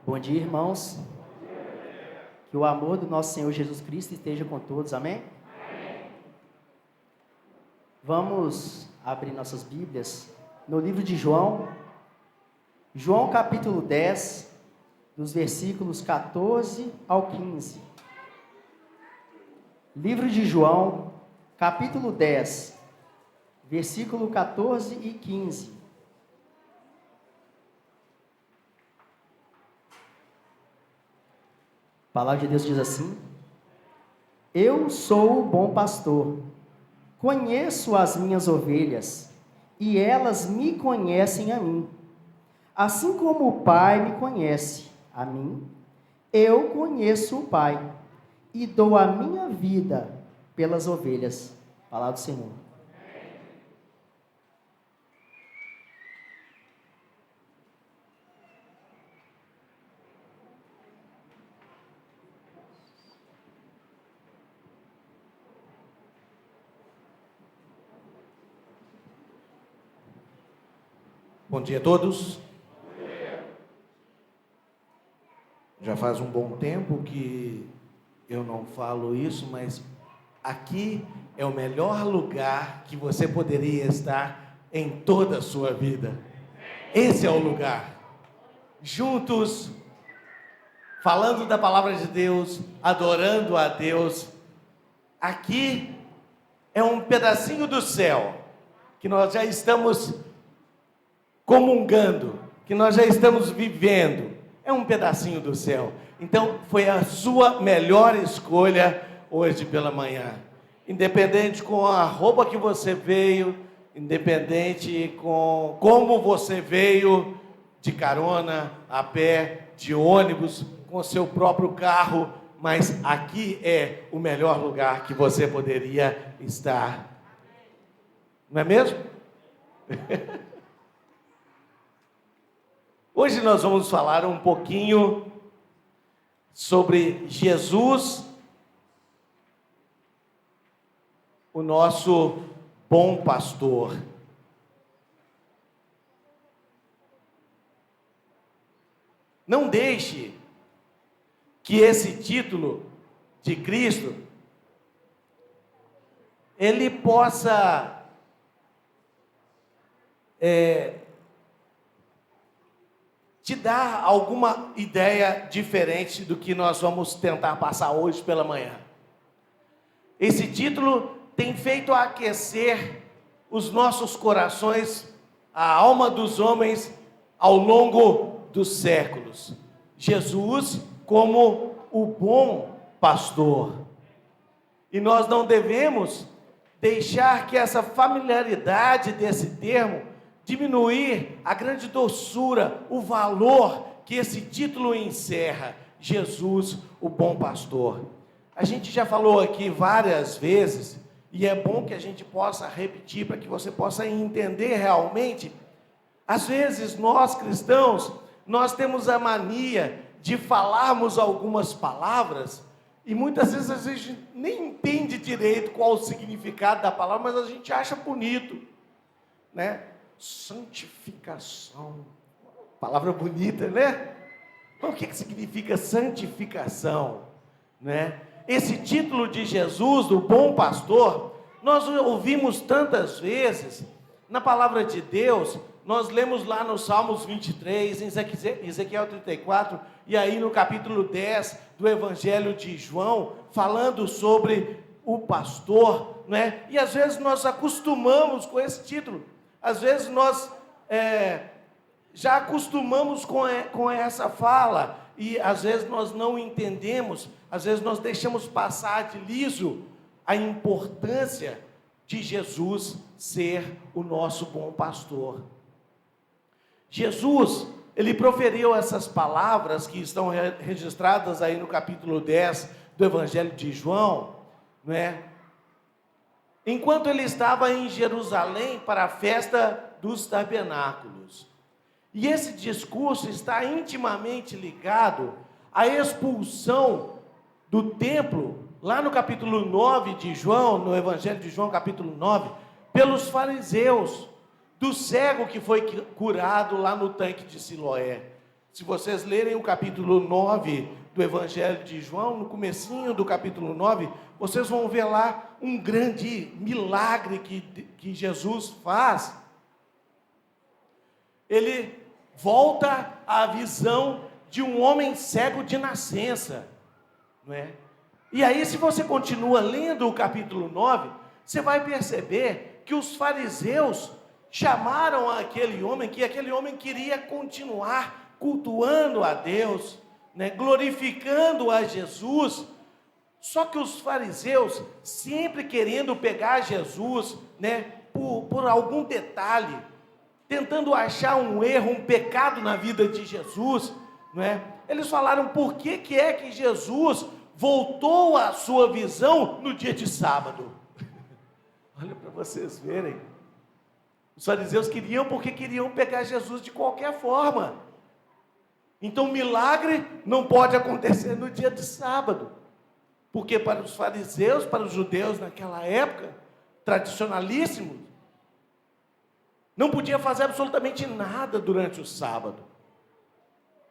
Bom dia, irmãos. Que o amor do nosso Senhor Jesus Cristo esteja com todos, amém? Vamos abrir nossas Bíblias no livro de João, capítulo 10, dos versículos 14 ao 15. Livro de João, capítulo 10, versículo 14 e 15. A palavra de Deus diz assim: Eu sou o bom pastor, conheço as minhas ovelhas, e elas me conhecem a mim. Assim como o Pai me conhece a mim, eu conheço o Pai, e dou a minha vida pelas ovelhas. Palavra do Senhor. Bom dia a todos. Já faz um bom tempo que eu não falo isso, mas aqui é o melhor lugar que você poderia estar em toda a sua vida. Esse é o lugar. Juntos, falando da palavra de Deus, adorando a Deus. Aqui é um pedacinho do céu que nós já estamos comungando, que nós já estamos vivendo. É um pedacinho do céu. Então foi a sua melhor escolha hoje pela manhã. Independente com a roupa que você veio, independente com como você veio, de carona, a pé, de ônibus, com seu próprio carro, mas aqui é o melhor lugar que você poderia estar. Não é mesmo? Hoje nós vamos falar um pouquinho sobre Jesus, o nosso bom pastor. Não deixe que esse título de Cristo, ele possa te dar alguma ideia diferente do que nós vamos tentar passar hoje pela manhã. Esse título tem feito aquecer os nossos corações, a alma dos homens ao longo dos séculos. Jesus como o bom pastor. E nós não devemos deixar que essa familiaridade desse termo diminuir a grande doçura, o valor que esse título encerra. Jesus, o bom pastor. A gente já falou aqui várias vezes, e é bom que a gente possa repetir para que você possa entender realmente. Às vezes nós cristãos, nós temos a mania de falarmos algumas palavras, e muitas vezes a gente nem entende direito qual o significado da palavra, mas a gente acha bonito, né? Santificação, palavra bonita, né? Então, o que significa santificação, né? Esse título de Jesus, do bom pastor, nós ouvimos tantas vezes na palavra de Deus. Nós lemos lá no Salmos 23, em Ezequiel 34, e aí no capítulo 10 do Evangelho de João, falando sobre o pastor, né? E às vezes nós acostumamos com esse título. Às vezes nós já acostumamos com essa fala, e às vezes nós não entendemos, às vezes nós deixamos passar de liso a importância de Jesus ser o nosso bom pastor. Jesus, ele proferiu essas palavras que estão registradas aí no capítulo 10 do Evangelho de João, não é? Enquanto ele estava em Jerusalém para a festa dos tabernáculos. E esse discurso está intimamente ligado à expulsão do templo, lá no capítulo 9 de João, no Evangelho de João, capítulo 9, pelos fariseus, do cego que foi curado lá no tanque de Siloé. Se vocês lerem o capítulo 9 do Evangelho de João, no comecinho do capítulo 9, vocês vão ver lá um grande milagre que Jesus faz. Ele volta à visão de um homem cego de nascença, não é? E aí, se você continua lendo o capítulo 9, você vai perceber que os fariseus chamaram aquele homem, que aquele homem queria continuar cultuando a Deus, né, glorificando a Jesus. Só que os fariseus, sempre querendo pegar Jesus, né, por algum detalhe, tentando achar um erro, um pecado na vida de Jesus, não é? Eles falaram: por que é que Jesus voltou à sua visão no dia de sábado? Olha para vocês verem. Os fariseus queriam, porque queriam pegar Jesus de qualquer forma. Então, milagre não pode acontecer no dia de sábado, porque para os fariseus, para os judeus naquela época, tradicionalíssimos, não podia fazer absolutamente nada durante o sábado.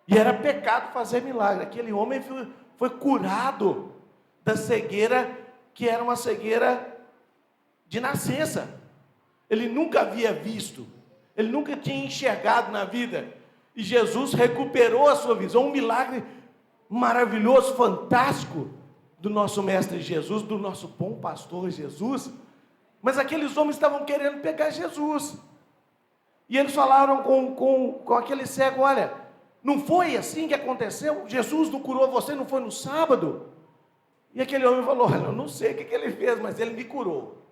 E era pecado fazer milagre. Aquele homem foi curado da cegueira, que era uma cegueira de nascença. Ele nunca havia visto, ele nunca tinha enxergado na vida. E Jesus recuperou a sua visão, um milagre maravilhoso, fantástico do nosso mestre Jesus, do nosso bom pastor Jesus. Mas aqueles homens estavam querendo pegar Jesus. E eles falaram com aquele cego: olha, não foi assim que aconteceu? Jesus não curou você, não foi no sábado? E aquele homem falou: olha, eu não sei o que ele fez, mas ele me curou.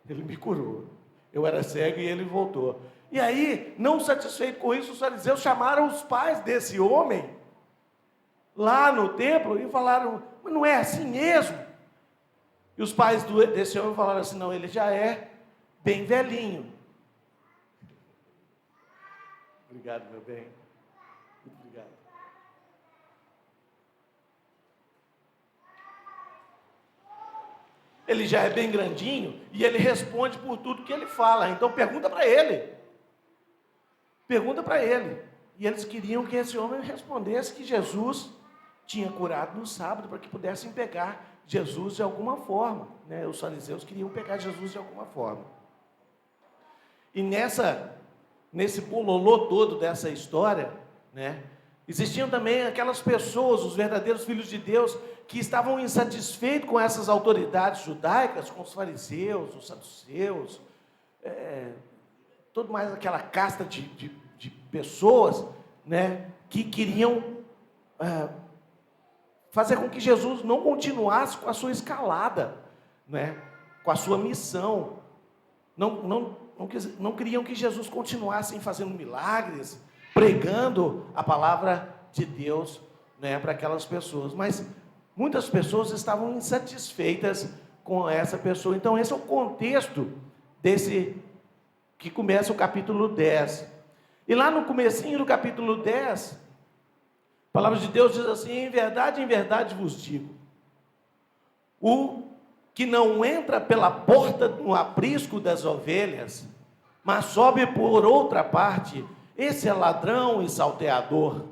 Ele me curou. Eu era cego e ele voltou. E aí, não satisfeito com isso, os fariseus chamaram os pais desse homem lá no templo e falaram: mas não é assim mesmo? E os pais desse homem falaram assim: não, ele já é bem velhinho. Obrigado, meu bem. Muito obrigado. Ele já é bem grandinho e ele responde por tudo que ele fala. Então pergunta para ele. Pergunta para ele. E eles queriam que esse homem respondesse que Jesus tinha curado no sábado, para que pudessem pegar Jesus de alguma forma, né? Os fariseus queriam pegar Jesus de alguma forma. E nesse bololô todo dessa história, né, existiam também aquelas pessoas, os verdadeiros filhos de Deus, que estavam insatisfeitos com essas autoridades judaicas, com os fariseus, os saduceus, toda mais aquela casta de pessoas, né, que queriam fazer com que Jesus não continuasse com a sua escalada, né, com a sua missão. Não queriam que Jesus continuasse fazendo milagres, pregando a palavra de Deus, né, para aquelas pessoas. Mas muitas pessoas estavam insatisfeitas com essa pessoa. Então esse é o contexto desse que começa o capítulo 10. E lá no comecinho do capítulo 10, a palavra de Deus diz assim: em verdade vos digo, o que não entra pela porta no aprisco das ovelhas, mas sobe por outra parte, esse é ladrão e salteador.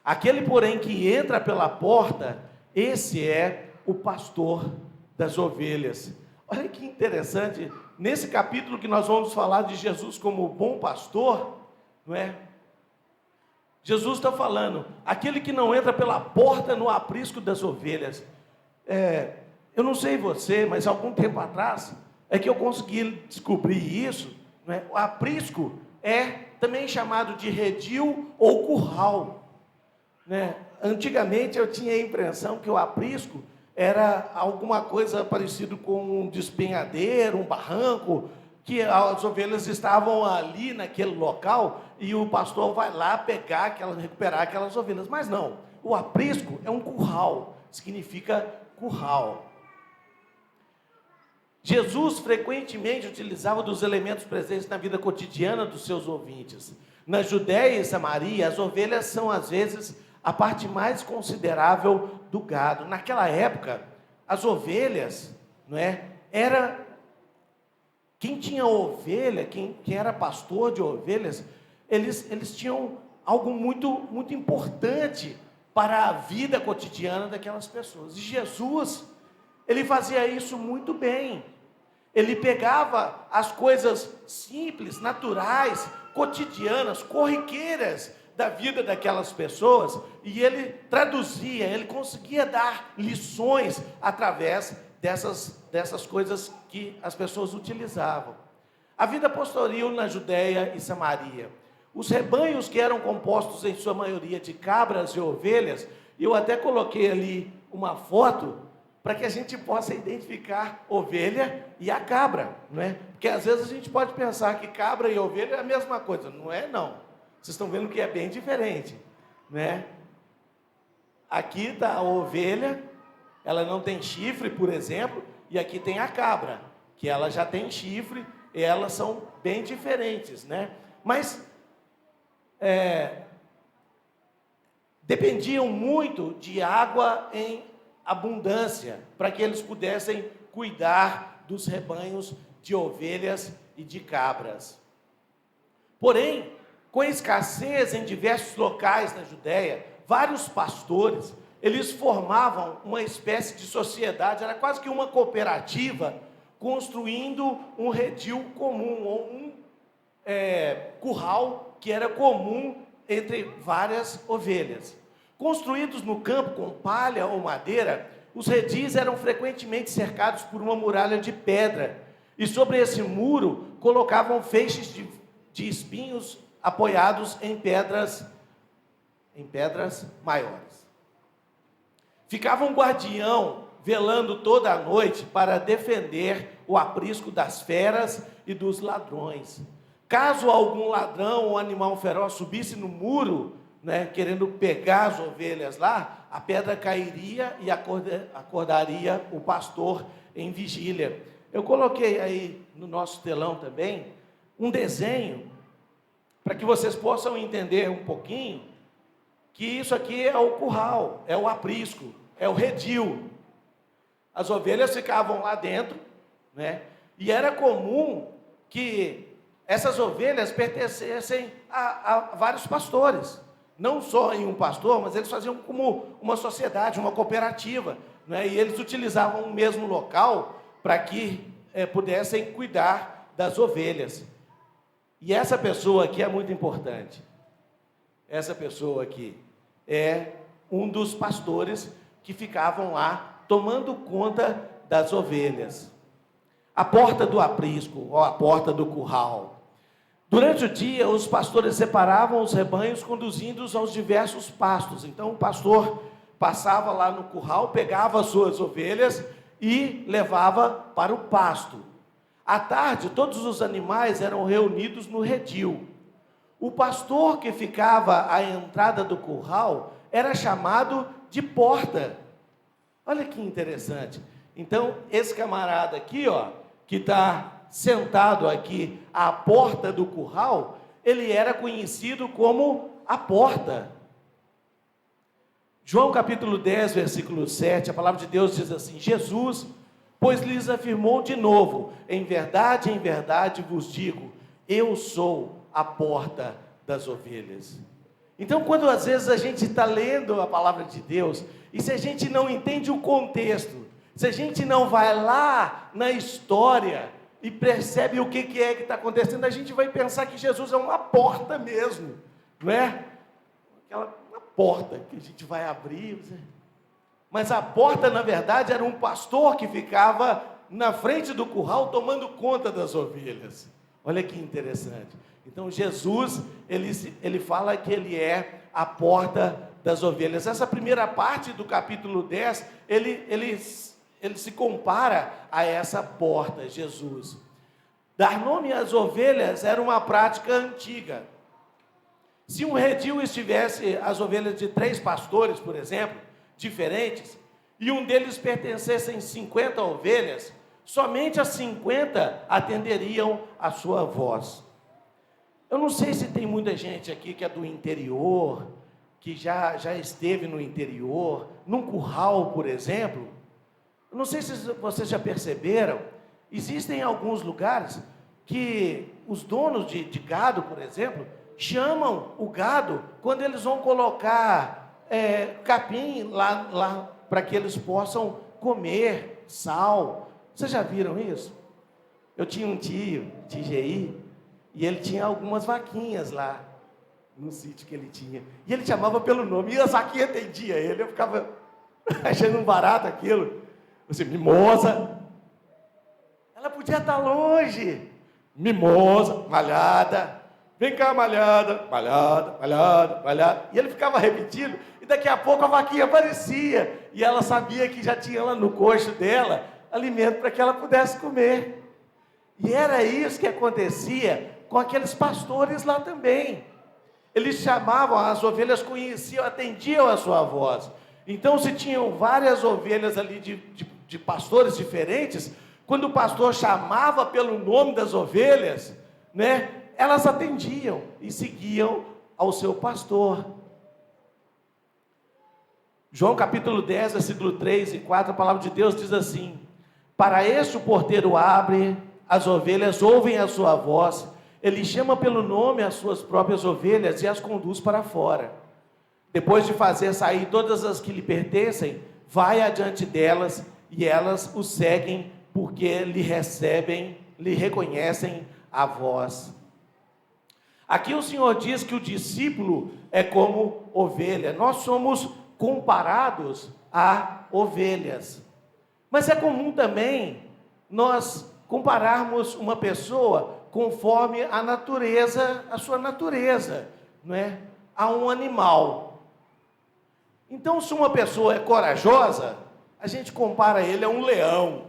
Aquele, porém, que entra pela porta, esse é o pastor das ovelhas. Olha que interessante, nesse capítulo que nós vamos falar de Jesus como o bom pastor, não é? Jesus está falando, aquele que não entra pela porta no aprisco das ovelhas. Eu não sei você, mas algum tempo atrás é que eu consegui descobrir isso, não é? O aprisco é também chamado de redil ou curral, né? Antigamente eu tinha a impressão que o aprisco era alguma coisa parecido com um despenhadeiro, um barranco, que as ovelhas estavam ali naquele local e o pastor vai lá recuperar aquelas ovelhas. Mas não, o aprisco é um curral, significa curral. Jesus frequentemente utilizava dos elementos presentes na vida cotidiana dos seus ouvintes. Na Judéia e Samaria, as ovelhas são às vezes a parte mais considerável do gado. Naquela época, as ovelhas, não é, quem tinha ovelha, quem era pastor de ovelhas, eles tinham algo muito importante para a vida cotidiana daquelas pessoas. E Jesus, ele fazia isso muito bem. Ele pegava as coisas simples, naturais, cotidianas, corriqueiras da vida daquelas pessoas e ele traduzia, ele conseguia dar lições através dessas coisas que as pessoas utilizavam. A vida pastoril na Judéia e Samaria. Os rebanhos que eram compostos em sua maioria de cabras e ovelhas, eu até coloquei ali uma foto para que a gente possa identificar ovelha e a cabra, não é? Porque às vezes a gente pode pensar que cabra e ovelha é a mesma coisa, não é não. Vocês estão vendo que é bem diferente, né? Aqui está a ovelha, ela não tem chifre, por exemplo, e aqui tem a cabra, que ela já tem chifre, e elas são bem diferentes, né? Mas dependiam muito de água em abundância, para que eles pudessem cuidar dos rebanhos de ovelhas e de cabras. Porém, com a escassez em diversos locais na Judéia, vários pastores, eles formavam uma espécie de sociedade, era quase que uma cooperativa, construindo um redil comum, ou um curral que era comum entre várias ovelhas. Construídos no campo com palha ou madeira, os redis eram frequentemente cercados por uma muralha de pedra, e sobre esse muro colocavam feixes de espinhos apoiados em pedras maiores. Ficava um guardião velando toda a noite para defender o aprisco das feras e dos ladrões. Caso algum ladrão ou animal feroz subisse no muro, né, querendo pegar as ovelhas lá, a pedra cairia e acordaria o pastor em vigília. Eu coloquei aí no nosso telão também um desenho para que vocês possam entender um pouquinho que isso aqui é o curral, é o aprisco, é o redil. As ovelhas ficavam lá dentro, né? E era comum que essas ovelhas pertencessem a vários pastores. Não só em um pastor, mas eles faziam como uma sociedade, uma cooperativa, né? E eles utilizavam o mesmo local para que pudessem cuidar das ovelhas. E essa pessoa aqui é muito importante. Essa pessoa aqui é um dos pastores que ficavam lá tomando conta das ovelhas. A porta do aprisco, ou a porta do curral. Durante o dia, os pastores separavam os rebanhos, conduzindo-os aos diversos pastos. Então, o pastor passava lá no curral, pegava as suas ovelhas e levava para o pasto. À tarde, todos os animais eram reunidos no redil. O pastor que ficava à entrada do curral era chamado de porta. Olha que interessante. Então, esse camarada aqui, ó, que está sentado aqui à porta do curral, ele era conhecido como a porta. João capítulo 10, versículo 7, a palavra de Deus diz assim: Jesus, pois lhes afirmou de novo, em verdade vos digo, eu sou a porta das ovelhas. Então, quando às vezes a gente está lendo a palavra de Deus, e se a gente não entende o contexto, se a gente não vai lá na história e percebe o que é que está acontecendo, a gente vai pensar que Jesus é uma porta mesmo, não é? Uma porta que a gente vai abrir. Mas a porta, na verdade, era um pastor que ficava na frente do curral tomando conta das ovelhas. Olha que interessante. Então, Jesus, ele fala que ele é a porta das ovelhas. Essa primeira parte do capítulo 10, ele se compara a essa porta, Jesus. Dar nome às ovelhas era uma prática antiga. Se um redil estivesse as ovelhas de 3 pastores, por exemplo, diferentes, e um deles pertencessem 50 ovelhas, somente as 50 atenderiam a sua voz. Eu não sei se tem muita gente aqui que é do interior, que já esteve no interior, num curral, por exemplo. Eu não sei se vocês já perceberam, existem alguns lugares que os donos de gado, por exemplo, chamam o gado quando eles vão colocar capim lá para que eles possam comer sal. Vocês já viram isso? Eu tinha um tio, TGI, e ele tinha algumas vaquinhas lá no sítio que ele tinha. E ele chamava pelo nome, e as vaquinhas atendiam ele. Eu ficava achando um barato aquilo. Você, Mimosa. Ela podia estar longe. Mimosa, Malhada. Vem cá, Malhada, Malhada, Malhada, Malhada. E ele ficava repetindo, e daqui a pouco a vaquinha aparecia. E ela sabia que já tinha lá no coxo dela alimento para que ela pudesse comer. E era isso que acontecia com aqueles pastores lá também. Eles chamavam, as ovelhas conheciam, atendiam a sua voz. Então, se tinham várias ovelhas ali de pastores diferentes, quando o pastor chamava pelo nome das ovelhas, né, elas atendiam e seguiam ao seu pastor. João capítulo 10, versículo 3 e 4, a palavra de Deus diz assim: para este o porteiro abre, as ovelhas ouvem a sua voz, ele chama pelo nome as suas próprias ovelhas e as conduz para fora. Depois de fazer sair todas as que lhe pertencem, vai adiante delas e elas o seguem porque lhe reconhecem a voz. Aqui o Senhor diz que o discípulo é como ovelha. Nós somos comparados a ovelhas. Mas é comum também nós compararmos uma pessoa conforme a natureza, a sua natureza, não é? A um animal. Então, se uma pessoa é corajosa, a gente compara ele a um leão.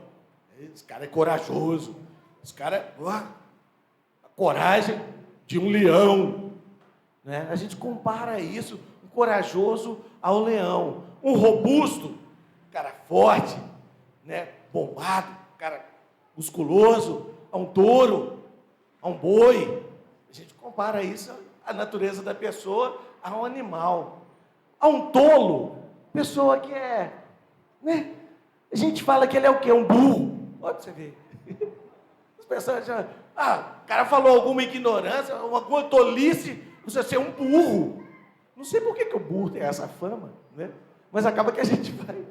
Esse cara é corajoso. Esse cara a coragem de um leão, né? A gente compara isso, um corajoso ao leão. Um robusto, cara forte, né? Bombado, cara musculoso, a um touro, a um boi. A gente compara isso, a natureza da pessoa, a um animal. A um tolo, pessoa que né? A gente fala que ele é o quê? Um burro. Pode você ver. As pessoas já, o cara falou alguma ignorância, alguma tolice, você ser um burro. Não sei por que o burro tem essa fama, né? Mas acaba que a gente vai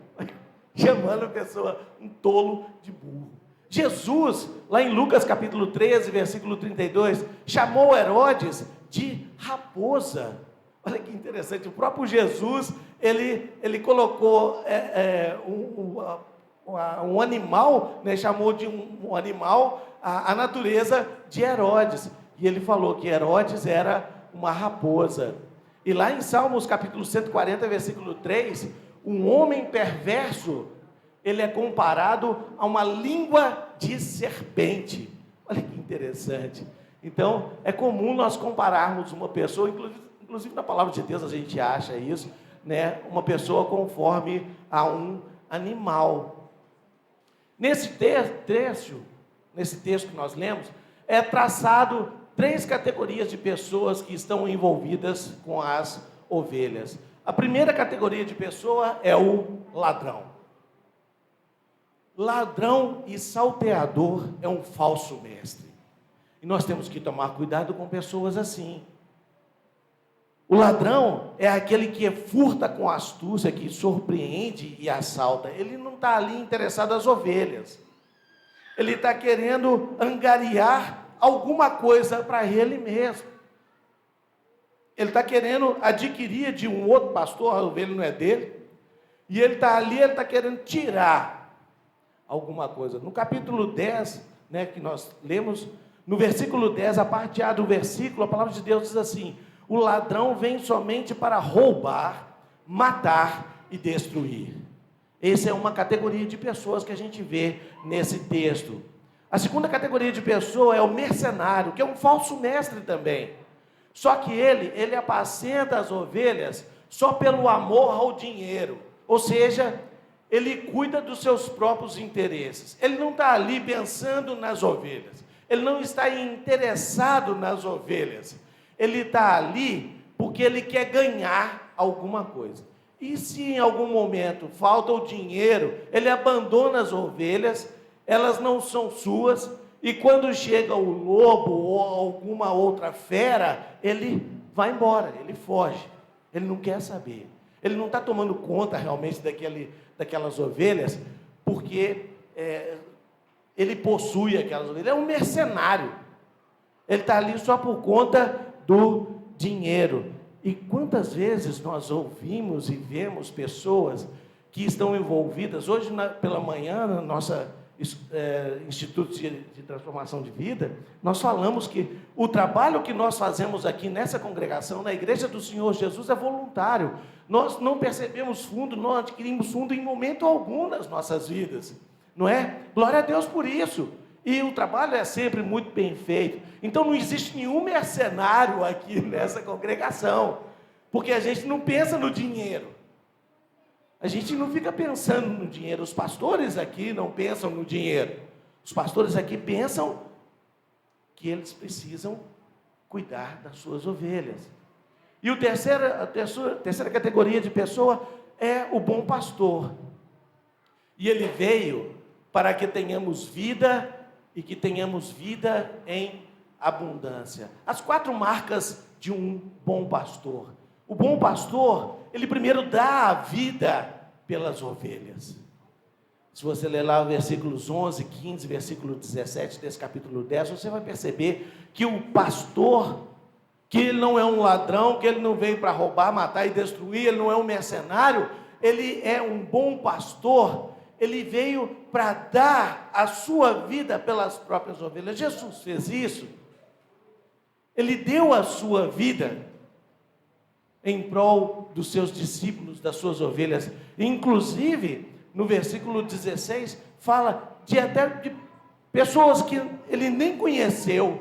chamando a pessoa um tolo de burro. Jesus, lá em Lucas capítulo 13, versículo 32, chamou Herodes de raposa. Olha que interessante, o próprio Jesus, ele colocou um animal, né, chamou de um animal a natureza de Herodes. E ele falou que Herodes era uma raposa. E lá em Salmos capítulo 140, versículo 3, um homem perverso, ele é comparado a uma língua de serpente. Olha que interessante. Então, é comum nós compararmos uma pessoa, inclusive na palavra de Deus a gente acha isso, né? Uma pessoa conforme a um animal. Nesse texto que nós lemos, é traçado 3 categorias de pessoas que estão envolvidas com as ovelhas. A primeira categoria de pessoa é o ladrão. Ladrão e salteador é um falso mestre. E nós temos que tomar cuidado com pessoas assim. O ladrão é aquele que furta com astúcia, que surpreende e assalta. Ele não está ali interessado nas ovelhas. Ele está querendo angariar alguma coisa para ele mesmo. Ele está querendo adquirir de um outro pastor, a ovelha não é dele. E ele está ali, ele está querendo tirar alguma coisa. No capítulo 10, né, que nós lemos, no versículo 10, a parte A do versículo, a palavra de Deus diz assim: o ladrão vem somente para roubar, matar e destruir. Essa é uma categoria de pessoas que a gente vê nesse texto. A segunda categoria de pessoa é o mercenário, que é um falso mestre também. Só que ele apacenta as ovelhas só pelo amor ao dinheiro. Ou seja, ele cuida dos seus próprios interesses. Ele não está ali pensando nas ovelhas. Ele não está interessado nas ovelhas. Ele está ali porque ele quer ganhar alguma coisa. E se em algum momento falta o dinheiro, ele abandona as ovelhas, elas não são suas, E quando chega o lobo ou alguma outra fera, ele vai embora, ele foge. Ele não quer saber. Ele não está tomando conta realmente daquelas ovelhas, porque ele possui aquelas ovelhas. Ele é um mercenário. Ele está ali só por conta do dinheiro. E quantas vezes nós ouvimos e vemos pessoas que estão envolvidas, hoje pela manhã, na nossa Instituto de Transformação de Vida, nós falamos que o trabalho que nós fazemos aqui nessa congregação, na Igreja do Senhor Jesus, é voluntário. Nós não percebemos fundo, não adquirimos fundo em momento algum nas nossas vidas, não é? Glória a Deus por isso. E o trabalho é sempre muito bem feito. Então não existe nenhum mercenário aqui nessa congregação, porque a gente não pensa no dinheiro. A gente não fica pensando no dinheiro. Os pastores aqui não pensam no dinheiro. Os pastores aqui pensam que eles precisam cuidar das suas ovelhas. E a terceira categoria de pessoa é o bom pastor. E ele veio para que tenhamos vida e que tenhamos vida em abundância. As 4 marcas de um bom pastor. O bom pastor, ele primeiro dá a vida pelas ovelhas. Se você ler lá os versículos 11, 15, versículo 17 desse capítulo 10, você vai perceber que o pastor, que ele não é um ladrão, que ele não veio para roubar, matar e destruir, ele não é um mercenário, ele é um bom pastor. Ele veio para dar a sua vida pelas próprias ovelhas. Jesus fez isso. Ele deu a sua vida em prol dos seus discípulos, das suas ovelhas. Inclusive, no versículo 16, fala até de pessoas que ele nem conheceu.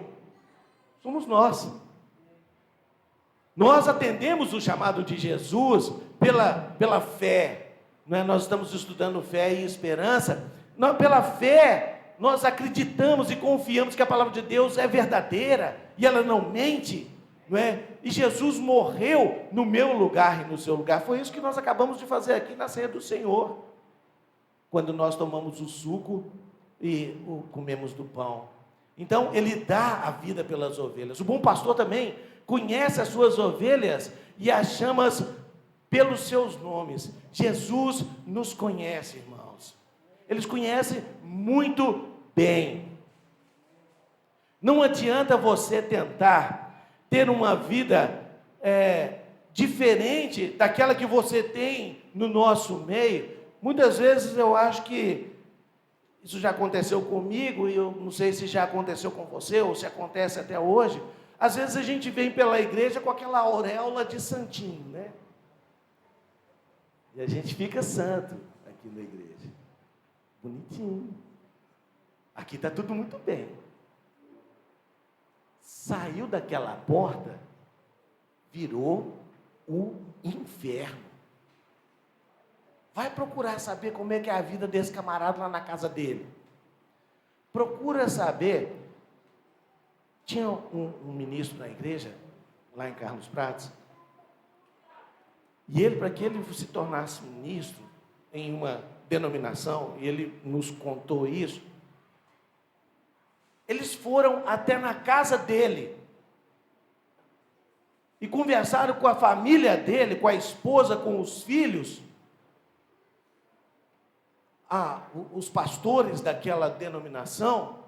Somos nós. Nós atendemos o chamado de Jesus pela fé. Não é? Nós estamos estudando fé e esperança. Pela fé, nós acreditamos e confiamos que a palavra de Deus é verdadeira e ela não mente. Não é? E Jesus morreu no meu lugar e no seu lugar. Foi isso que nós acabamos de fazer aqui na ceia do Senhor, quando nós tomamos o suco e comemos do pão. Então, ele dá a vida pelas ovelhas. O bom pastor também conhece as suas ovelhas e as chama pelos seus nomes. Jesus nos conhece, irmãos. Ele conhece muito bem. Não adianta você tentar ter uma vida diferente daquela que você tem no nosso meio. Muitas vezes eu acho que isso já aconteceu comigo, e eu não sei se já aconteceu com você, ou se acontece até hoje. Às vezes a gente vem pela igreja com aquela auréola de santinho, né? E a gente fica santo aqui na igreja. Bonitinho. Aqui está tudo muito bem. Saiu daquela porta, virou o inferno. Vai procurar saber como é que é a vida desse camarada lá na casa dele. Procura saber. Tinha um ministro na igreja, lá em Carlos Prates, e ele, para que ele se tornasse ministro em uma denominação, e ele nos contou isso, eles foram até na casa dele e conversaram com a família dele, com a esposa, com os filhos, os pastores daquela denominação,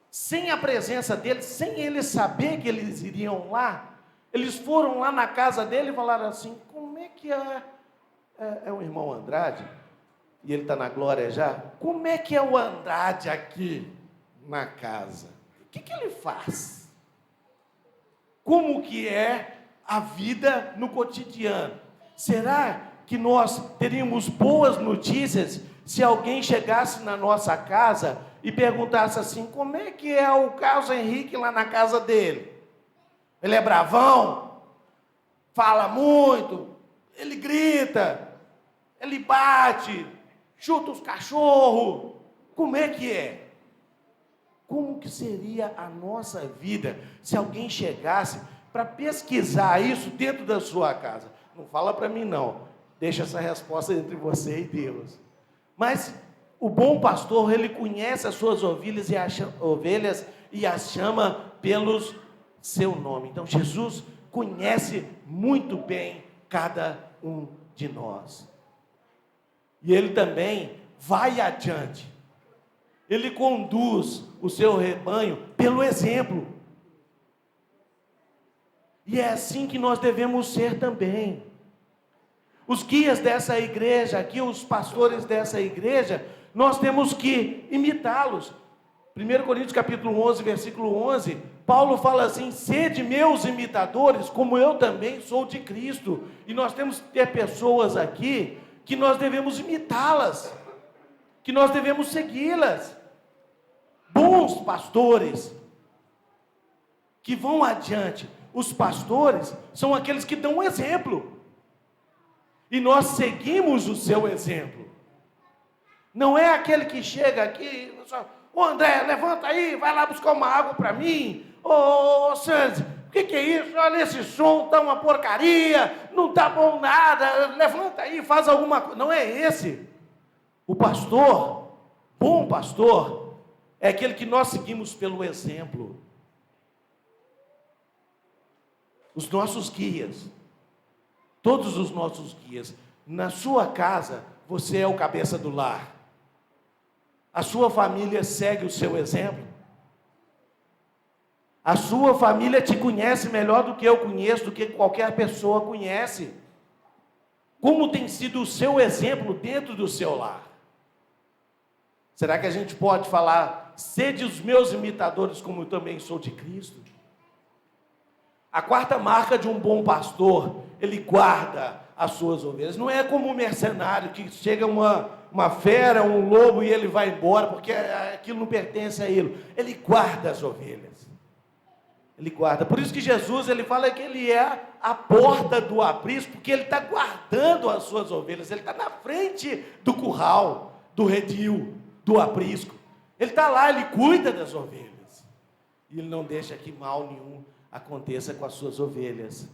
sem a presença deles, sem eles saber que eles iriam lá. Eles foram lá na casa dele e falaram assim: como é que é o irmão Andrade? E ele está na glória já. Como é que é o Andrade aqui na casa? O que ele faz? Como que é a vida no cotidiano? Será que nós teríamos boas notícias se alguém chegasse na nossa casa e perguntasse assim: como é que é o Carlos Henrique lá na casa dele? Ele é bravão, fala muito, ele grita, ele bate, chuta os cachorros. Como é que é? Como que seria a nossa vida se alguém chegasse para pesquisar isso dentro da sua casa? Não fala para mim não, deixa essa resposta entre você e Deus. Mas o bom pastor, ele conhece as suas ovelhas e as chama pelos seu nome. Então Jesus conhece muito bem cada um de nós. E ele também vai adiante. Ele conduz o seu rebanho pelo exemplo. E é assim que nós devemos ser também. Os guias dessa igreja aqui, os pastores dessa igreja, nós temos que imitá-los. 1 Coríntios capítulo 11, versículo 11, Paulo fala assim: sede meus imitadores, como eu também sou de Cristo. E nós temos que ter pessoas aqui que nós devemos imitá-las, que nós devemos segui-las. Bons pastores que vão adiante. Os pastores são aqueles que dão um exemplo. E nós seguimos o seu exemplo. Não é aquele que chega aqui, ô André, levanta aí, vai lá buscar uma água para mim. Ô Sandy, o que é isso? Olha, esse som tá uma porcaria, não tá bom nada, levanta aí, faz alguma coisa. Não é esse. O pastor, bom pastor, é aquele que nós seguimos pelo exemplo. Os nossos guias, todos os nossos guias, na sua casa, você é o cabeça do lar. A sua família segue o seu exemplo. A sua família te conhece melhor do que eu conheço, do que qualquer pessoa conhece. Como tem sido o seu exemplo dentro do seu lar? Será que a gente pode falar, sede os meus imitadores, como eu também sou de Cristo? A quarta marca de um bom pastor, ele guarda as suas ovelhas. Não é como um mercenário que chega uma fera, um lobo e ele vai embora, porque aquilo não pertence a ele. Ele guarda as ovelhas. Ele guarda. Por isso que Jesus, ele fala que ele é a porta do aprisco, porque ele está guardando as suas ovelhas. Ele está na frente do curral, do redil, do aprisco. Ele está lá, ele cuida das ovelhas. E ele não deixa que mal nenhum aconteça com as suas ovelhas.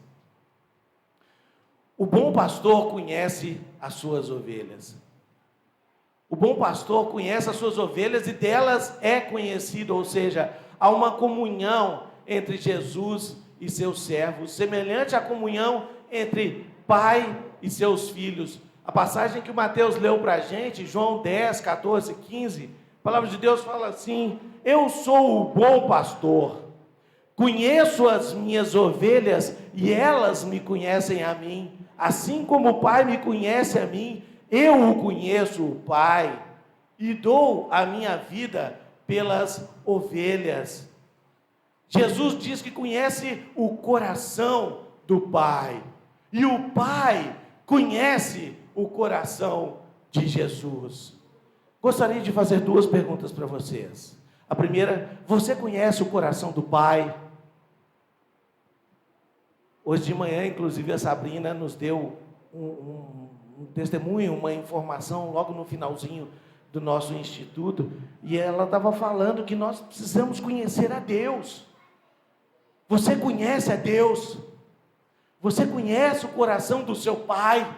O bom pastor conhece as suas ovelhas. O bom pastor conhece as suas ovelhas e delas é conhecido, ou seja, há uma comunhão entre Jesus e seus servos, semelhante à comunhão entre pai e seus filhos. A passagem que o Mateus leu para a gente, João 10, 14, 15, a palavra de Deus fala assim: eu sou o bom pastor, conheço as minhas ovelhas e elas me conhecem a mim, assim como o Pai me conhece a mim, eu o conheço, o Pai, e dou a minha vida pelas ovelhas. Jesus diz que conhece o coração do Pai, e o Pai conhece o coração de Jesus. Gostaria de fazer duas perguntas para vocês. A primeira, você conhece o coração do Pai? Hoje de manhã, inclusive, a Sabrina nos deu um testemunho, uma informação logo no finalzinho do nosso instituto, e ela estava falando que nós precisamos conhecer a Deus. Você conhece a Deus? Você conhece o coração do seu Pai?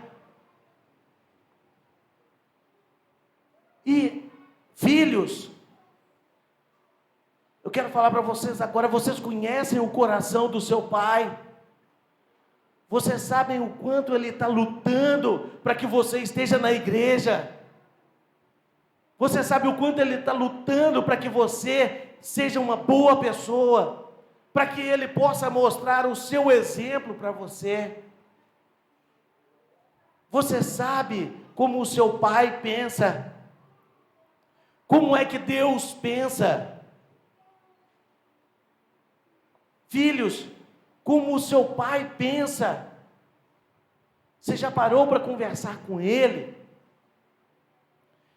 E, filhos, eu quero falar para vocês agora, vocês conhecem o coração do seu Pai? Vocês sabem o quanto Ele está lutando para que você esteja na igreja? Você sabe o quanto Ele está lutando para que você seja uma boa pessoa? Para que Ele possa mostrar o seu exemplo para você? Você sabe como o seu Pai pensa? Como é que Deus pensa? Filhos, como o seu Pai pensa? Você já parou para conversar com Ele?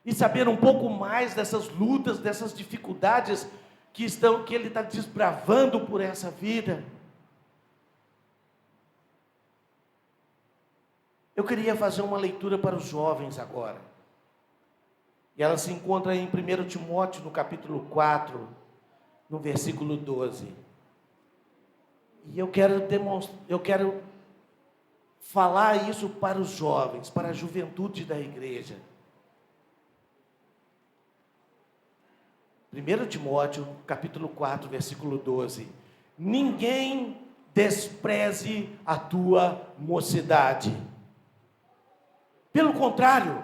E saber um pouco mais dessas lutas, dessas dificuldades que Ele está desbravando por essa vida? Eu queria fazer uma leitura para os jovens agora. E ela se encontra em 1 Timóteo, no capítulo 4, no versículo 12. E eu quero falar isso para os jovens, para a juventude da igreja. 1 Timóteo, capítulo 4, versículo 12. Ninguém despreze a tua mocidade. Pelo contrário,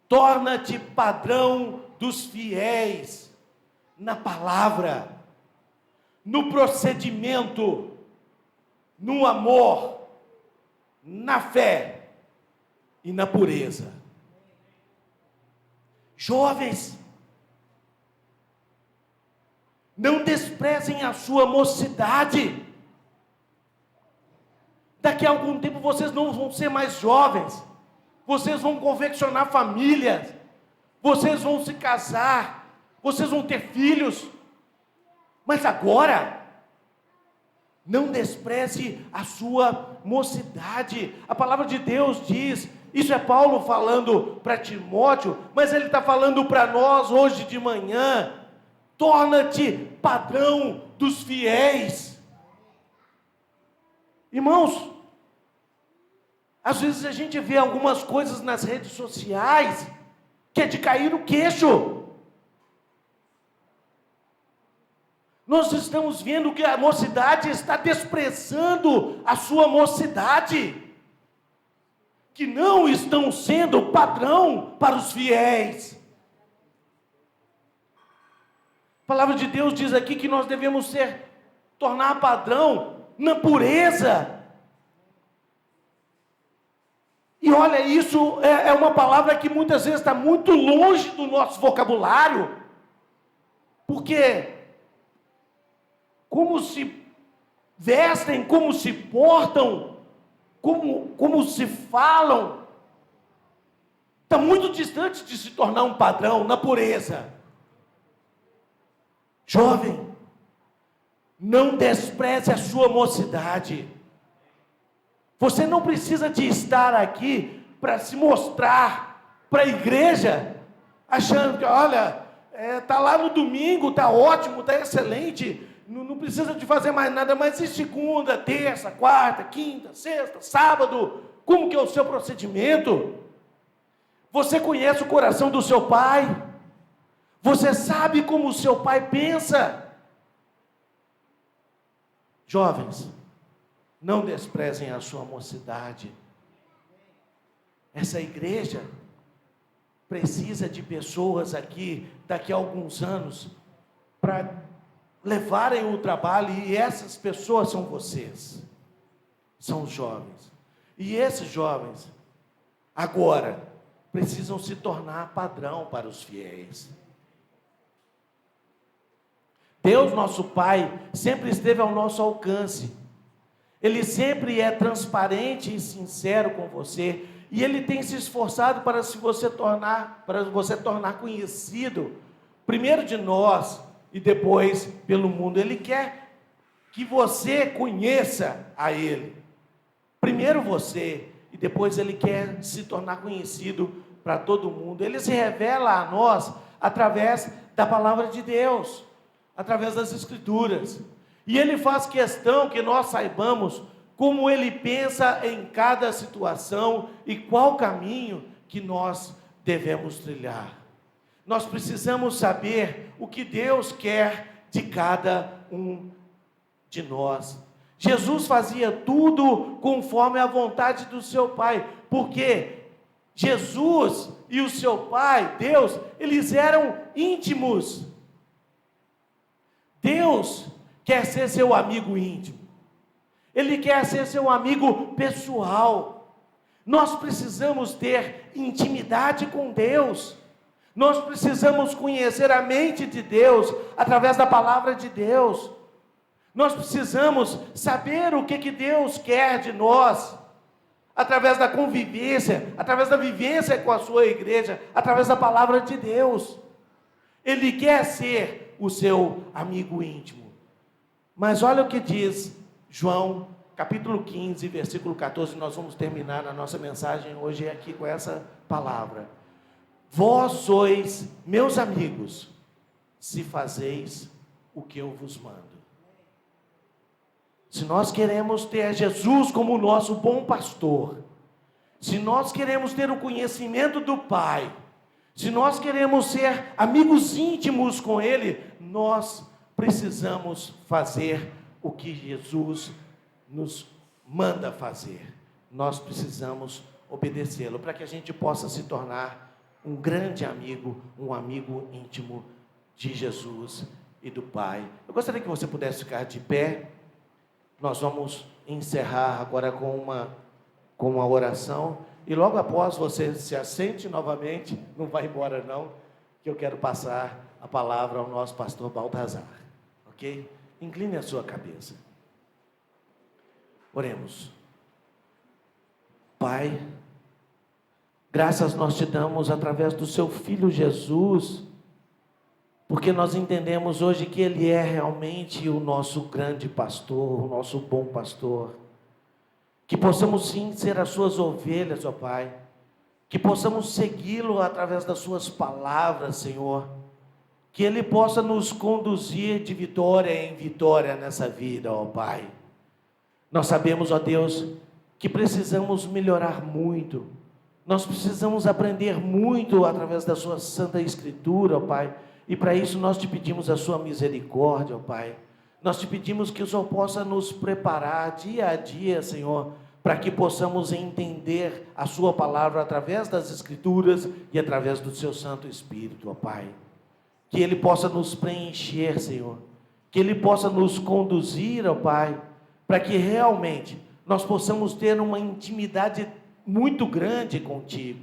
torna-te padrão dos fiéis na palavra, no procedimento, no amor, na fé e na pureza. Jovens, não desprezem a sua mocidade. Daqui a algum tempo vocês não vão ser mais jovens. Vocês vão confeccionar famílias. Vocês vão se casar. Vocês vão ter filhos. Mas agora, não despreze a sua mocidade. A palavra de Deus diz, isso é Paulo falando para Timóteo, mas ele está falando para nós hoje de manhã. Torna-te padrão dos fiéis. Irmãos, às vezes a gente vê algumas coisas nas redes sociais que é de cair o queixo. Nós estamos vendo que a mocidade está desprezando a sua mocidade, que não estão sendo padrão para os fiéis. A palavra de Deus diz aqui que nós devemos tornar padrão na pureza. E olha, isso é uma palavra que muitas vezes está muito longe do nosso vocabulário, porque como se vestem, como se portam, como se falam, está muito distante de se tornar um padrão na pureza. Jovem, não despreze a sua mocidade. Você não precisa de estar aqui para se mostrar para a igreja, achando que, olha, está lá no domingo, está ótimo, está excelente, não precisa de fazer mais nada, mas e segunda, terça, quarta, quinta, sexta, sábado, como que é o seu procedimento? Você conhece o coração do seu pai? Você sabe como o seu pai pensa? Jovens, não desprezem a sua mocidade. Essa igreja precisa de pessoas aqui, daqui a alguns anos, para levarem o trabalho, e essas pessoas são vocês, são os jovens. E esses jovens, agora, precisam se tornar padrão para os fiéis. Deus, nosso Pai, sempre esteve ao nosso alcance. Ele sempre é transparente e sincero com você. E Ele tem se esforçado para você tornar conhecido, primeiro de nós e depois pelo mundo. Ele quer que você conheça a Ele. Primeiro você, e depois Ele quer se tornar conhecido para todo mundo. Ele se revela a nós através da palavra de Deus, através das Escrituras. E Ele faz questão que nós saibamos como Ele pensa em cada situação e qual caminho que nós devemos trilhar. Nós precisamos saber o que Deus quer de cada um de nós. Jesus fazia tudo conforme a vontade do seu Pai, porque Jesus e o seu Pai, Deus, eles eram íntimos. Deus quer ser seu amigo íntimo. Ele quer ser seu amigo pessoal. Nós precisamos ter intimidade com Deus. Nós precisamos conhecer a mente de Deus através da palavra de Deus. Nós precisamos saber o que Deus quer de nós, através da convivência, através da vivência com a sua igreja, através da palavra de Deus. Ele quer ser o seu amigo íntimo. Mas olha o que diz João, capítulo 15, versículo 14, nós vamos terminar a nossa mensagem hoje aqui com essa palavra. Vós sois meus amigos, se fazeis o que eu vos mando. Se nós queremos ter Jesus como o nosso bom pastor, se nós queremos ter o conhecimento do Pai, Se nós queremos ser amigos íntimos com Ele, nós precisamos fazer o que Jesus nos manda fazer. Nós precisamos obedecê-lo para que a gente possa se tornar um grande amigo, um amigo íntimo de Jesus e do Pai. Eu gostaria que você pudesse ficar de pé. Nós vamos encerrar agora com uma oração. E logo após você se assente novamente, não vai embora não, que eu quero passar a palavra ao nosso pastor Baltazar. Ok? Incline a sua cabeça. Oremos. Pai, graças nós te damos através do seu Filho Jesus, porque nós entendemos hoje que Ele é realmente o nosso grande pastor, o nosso bom pastor. Que possamos sim ser as suas ovelhas, ó Pai. Que possamos segui-lo através das suas palavras, Senhor. Que Ele possa nos conduzir de vitória em vitória nessa vida, ó Pai. Nós sabemos, ó Deus, que precisamos melhorar muito. Nós precisamos aprender muito através da sua Santa Escritura, ó Pai. E para isso nós te pedimos a sua misericórdia, ó Pai. Nós te pedimos que o Senhor possa nos preparar dia a dia, Senhor, para que possamos entender a sua palavra através das Escrituras e através do seu Santo Espírito, ó Pai. Que Ele possa nos preencher, Senhor. Que Ele possa nos conduzir, ó Pai, para que realmente nós possamos ter uma intimidade muito grande contigo.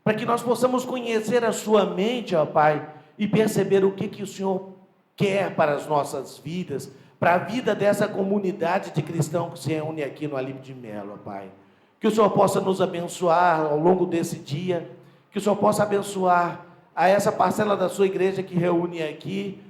Para que nós possamos conhecer a sua mente, ó Pai, e perceber o que o Senhor quer para as nossas vidas, para a vida dessa comunidade de cristãos que se reúne aqui no Alípio de Melo, ó Pai. Que o Senhor possa nos abençoar ao longo desse dia, que o Senhor possa abençoar a essa parcela da sua igreja que reúne aqui,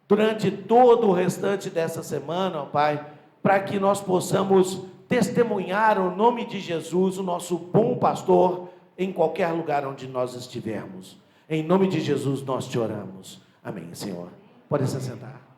durante todo o restante dessa semana, ó Pai, para que nós possamos testemunhar o nome de Jesus, o nosso bom pastor, em qualquer lugar onde nós estivermos. Em nome de Jesus nós te oramos. Amém, Senhor. Pode se sentar.